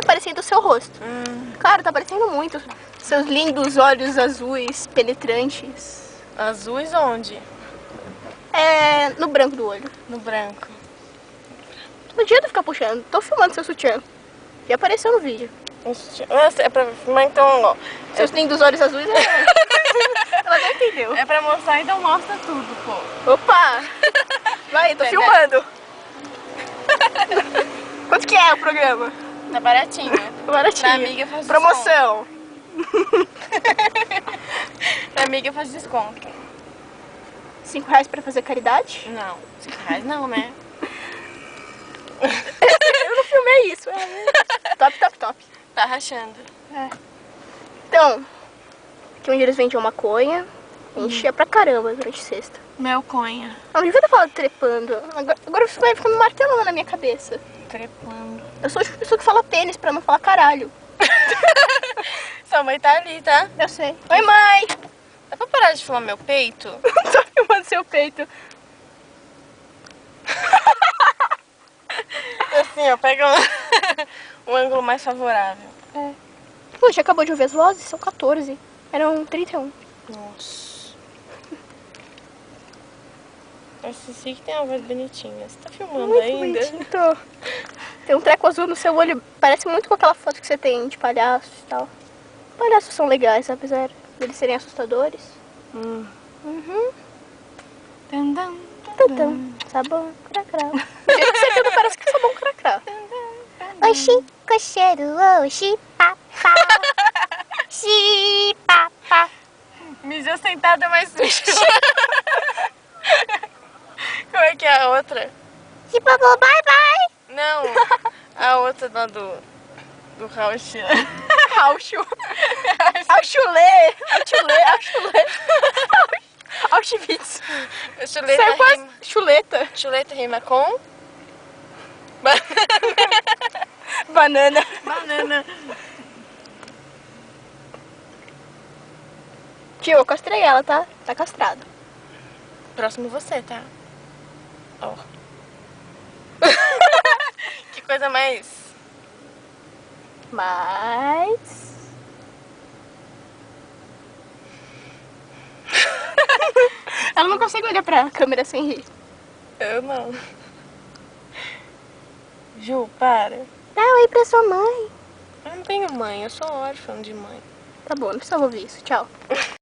aparecendo o seu rosto. Claro, tá aparecendo muito. Seus lindos olhos azuis, penetrantes. Azuis onde? É, no branco do olho. No branco. Não adianta ficar puxando. Tô filmando seu sutiã. Já apareceu no vídeo. É pra filmar então, ó. Seus lindos olhos azuis Ela não entendeu. É pra mostrar, então mostra tudo, pô. Opa! Vai, tô filmando. Quanto que é o programa? Tá baratinho. Baratinho. Pra amiga faz promoção. Pra amiga faz desconto. R$5 pra fazer caridade? Não, R$5 não, né? Eu não filmei isso. Top, top, top. Tá rachando. É. Então, aqui onde eles vendiam maconha, enchia pra caramba durante sexta. Melconha. Não devia ter falado trepando. Agora você vai ficando martelando na minha cabeça. Trepando. Eu sou a pessoa que fala pênis pra não falar caralho. Sua mãe tá ali, tá? Eu sei. Oi, mãe! Dá pra parar de filmar meu peito? Tô filmando seu peito. Assim, ó, pega um ângulo mais favorável. É. Pô, já acabou de ouvir as vozes? São 14. Eram 31. Nossa. Esse sim que tem uma voz bonitinha. Você tá filmando Muito ainda? bonitinho, tô. Tem um treco azul no seu olho. Parece muito com aquela foto que você tem de palhaços e tal. Palhaços são legais, apesar de eles serem assustadores. Uhum. Tandam, Tantão. Sabão cracrá. O jeito que você canta parece que é sabão cracrá. Oxi, cocheiro, oxi, papá. Xi, papá. Mijou sentada mais sujo. Como é que é a outra? Xi, babô, bye, bye. Não, a outra lá do Rauch. Raucho. Auchulê. Auchulê. Auchulê. Auschwitz. Chuleta Saiu quase rima. chuleta. Chuleta rima com? Banana. Banana. Tio, eu castrei ela, tá? Tá castrada. Próximo você, tá? Ó. Que coisa mais... Mas... Ela não consegue olhar pra câmera sem rir. Eu não. Ju, para. Dá oi pra sua mãe. Eu não tenho mãe, eu sou órfã de mãe. Tá bom, não precisava ouvir isso. Tchau.